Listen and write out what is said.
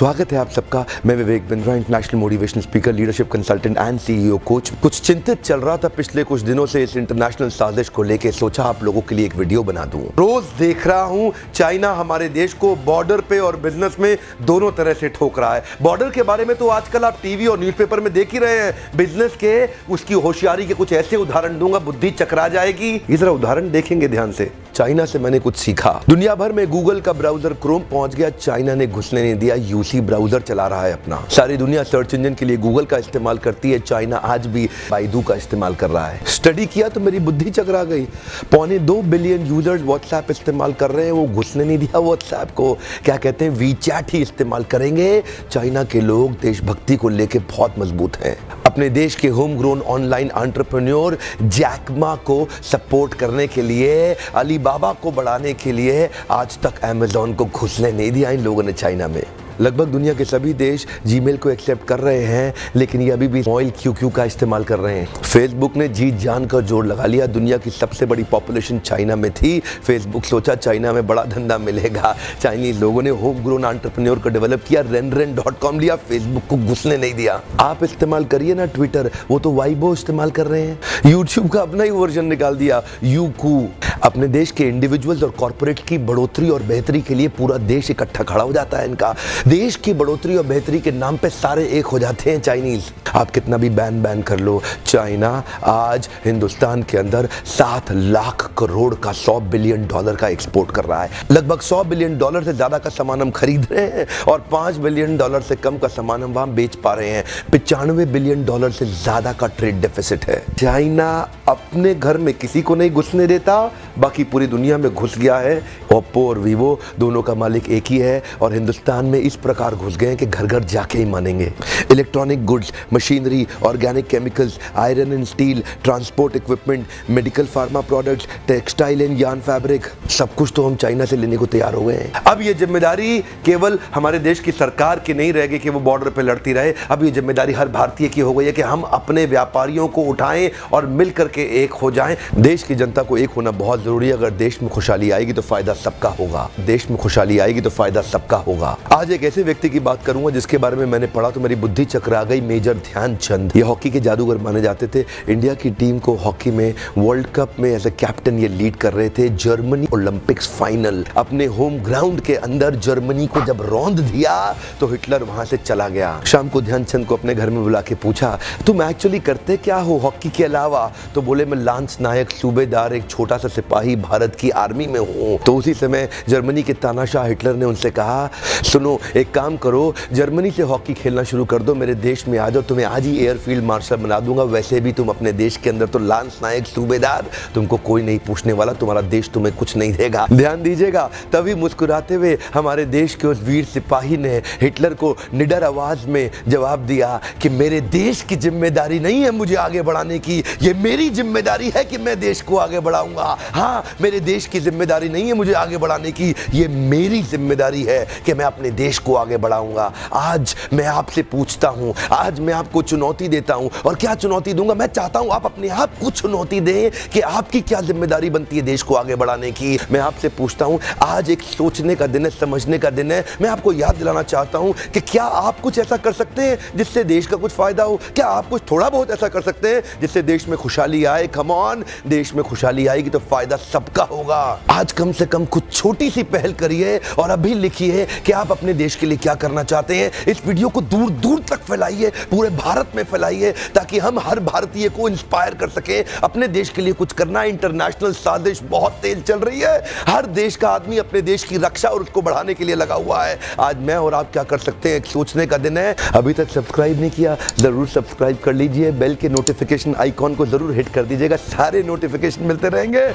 स्वागत है आप सबका। मैं Vivek Bindra, international motivational speaker, leadership consultant and CEO coach. कुछ चिंतित चल रहा था पिछले कुछ दिनों से इस इंटरनेशनल साजिश को लेके, सोचा आप लोगों के लिए एक वीडियो बना दूं। रोज देख रहा हूं चाइना हमारे देश को बॉर्डर पे और बिजनेस में दोनों तरह से ठोक रहा है। बॉर्डर के बारे में तो आजकल आप टीवी और न्यूज़पेपर में देख ही रहे हैं। बिजनेस के उसकी होशियारी के कुछ ऐसे उदाहरण दूंगा, बुद्धि चकरा जाएगी। ये जरा उदाहरण देखेंगे ध्यान से। चाइना से मैंने कुछ सीखा। दुनिया भर में गूगल का ब्राउजर क्रोम पहुंच गया, चाइना ने घुसने नहीं दिया। यूसी ब्राउजर चला रहा है अपना। सारी दुनिया सर्च इंजन के लिए गूगल का इस्तेमाल करती है, चाइना आज भी बाइडू का इस्तेमाल कर रहा है। स्टडी किया तो मेरी बुद्धि चकरा गई। 2.25 बिलियन यूजर्स व्हाट्सएप इस्तेमाल कर रहे हैं, वो घुसने नहीं दिया व्हाट्सएप को। क्या कहते हैं, वीचैट ही इस्तेमाल करेंगे। चाइना के लोग देशभक्ति को लेकर बहुत मजबूत हैं। अपने देश के home grown online entrepreneur Jack Ma को सपोर्ट करने के लिए, अलीबाबा को बढ़ाने के लिए आज तक अमेज़न को घुसने नहीं दिया इन लोगों ने चाइना में। लगभग दुनिया के सभी देश जीमेल को एक्सेप्ट कर रहे हैं, लेकिन ये अभी भी ऑयल क्यू का इस्तेमाल कर रहे हैं। फेसबुक ने जी जान का जोर लगा लिया। दुनिया की सबसे बड़ी पॉपुलेशन चाइना में थी। फेसबुक सोचा चाइना में बड़ा धंधा मिलेगा। चाइनीज लोगों ने होम ग्रोन एंटरप्रेन्योर को डेवलप किया, रेन.com लिया, फेसबुक को घुसने नहीं दिया। आप इस्तेमाल करिए ना ट्विटर, वो तो वाइबो इस्तेमाल कर रहे हैं। यूट्यूब का अपना ही वर्जन निकाल दिया, यूकू। अपने देश के इंडिविजुअल्स और कॉर्पोरेट की बढ़ोतरी और बेहतरी के लिए पूरा देश इकट्ठा खड़ा हो जाता है इनका। देश की बढ़ोतरी और बेहतरी के नाम पे सारे एक हो जाते हैं चाइनीज। आप कितना भी बैन कर लो, चाइना आज हिंदुस्तान के अंदर 7 लाख करोड़ का $100 बिलियन का एक्सपोर्ट कर रहा है। लगभग $100 बिलियन से ज्यादा का सामान हम खरीद रहे हैं और $5 बिलियन से कम का सामान हम वहां बेच पा रहे हैं। $95 बिलियन से ज्यादा का ट्रेड डेफिसिट है। चाइना अपने घर में किसी को नहीं घुसने देता, बाकी पूरी दुनिया में घुस गया है। ओप्पो और वीवो दोनों का मालिक एक ही है और हिंदुस्तान में इस प्रकार घुस गए हैं कि घर घर जाके ही मानेंगे। Electronic goods, machinery, organic chemicals, iron and steel, transport equipment, medical pharma products, textile and yarn fabric, सब कुछ तो हम चाइना से लेने को तैयार हो गए हैं। अब ये जिम्मेदारी केवल हमारे देश की सरकार की नहीं रहेगी कि वो बॉर्डर पे लड़ती रहे। अब ये जिम्मेदारी हर भारतीय की हो गई है कि हम अपने व्यापारियों को उठाएं और मिल करके एक हो जाएं। देश की जनता को एक होना बहुत जरूरी है। अगर देश में खुशहाली आएगी तो फायदा सबका होगा। देश में खुशहाली आएगी तो फायदा सबका होगा। आज एक ऐसे व्यक्ति की बात करूंगा जिसके बारे में मैंने पढ़ा तो मेरी बुद्धि चकरा गई। मेजर ध्यानचंद, ये हॉकी के जादूगर माने जाते थे। इंडिया की टीम को हॉकी में वर्ल्ड कप में एज ए कैप्टन ये लीड कर रहे थे। जर्मनी ओलंपिक्स फाइनल अपने होम ग्राउंड के अंदर जर्मनी को जब रौंद दिया तो हिटलर वहां से चला गया। शाम को ध्यानचंद को अपने घर में बुला के पूछा, तुम एक्चुअली करते क्या हो हॉकी के अलावा? तो बोले, मैं लांस नायक, सूबेदार, एक छोटा सा सिपाही भारत की आर्मी में हूँ। तो उसी समय जर्मनी के तानाशाह हिटलर ने उनसे कहा, सुनो एक काम करो, जर्मनी से हॉकी खेलना शुरू कर दो, मेरे देश में आ जाओ, तुम्हें आज ही एयरफील्ड मार्शल बना दूंगा। वैसे भी तुम अपने देश के अंदर तो लांस नायक, सूबेदार, तुमको कोई नहीं पूछने वाला, तुम्हारा देश तुम्हें कुछ नहीं देगा। ध्यान दीजिएगा, तभी मुस्कुराते हुए हमारे देश के उस वीर सिपाही ने हिटलर को निडर आवाज में जवाब दिया कि मेरे देश की जिम्मेदारी नहीं है मुझे आगे बढ़ाने की, ये मेरी जिम्मेदारी है कि मैं देश को आगे बढ़ाऊंगा। हाँ, मेरे देश की जिम्मेदारी नहीं है मुझे आगे बढ़ाने की, ये मेरी जिम्मेदारी है कि मैं अपने देश को आगे बढ़ाऊंगा। आज मैं आपसे पूछता हूं, आज मैं आपको चुनौती देता हूं। और क्या चुनौती दूंगा? मैं चाहता हूं आप अपने आप को चुनौती दें कि आपकी क्या जिम्मेदारी बनती है देश को आगे बढ़ाने की। मैं आपसे पूछता हूं, आज एक सोचने का दिन है, समझने का दिन है। मैं आपको याद दिलाना चाहता हूं कि क्या आप कुछ ऐसा कर सकते हैं जिससे देश का कुछ फायदा हो? क्या आप कुछ थोड़ा बहुत ऐसा कर सकते हैं जिससे देश में खुशहाली आए? कम ऑन, देश में खुशहाली आएगी तो फायदा सबका होगा। आज कम से कम कुछ छोटी सी पहल करिए और अभी लिखिए कि आप अपने देश के लिए क्या करना चाहते हैं। इस वीडियो को दूर दूर तक फैलाइए, पूरे भारत में फैलाइए, ताकि हम हर भारतीय को इंस्पायर कर सके अपने देश के लिए कुछ करना। इंटरनेशनल साजिश बहुत तेज चल रही है। हर देश का आदमी अपने देश की रक्षा और उसको बढ़ाने के लिए लगा हुआ है। आज मैं और आप क्या कर सकते हैं, एक सोचने का दिन है। अभी तक सब्सक्राइब नहीं किया, जरूर सब्सक्राइब कर लीजिए। बेल के नोटिफिकेशन आइकॉन को जरूर हिट कर दीजिएगा, सारे नोटिफिकेशन मिलते रहेंगे।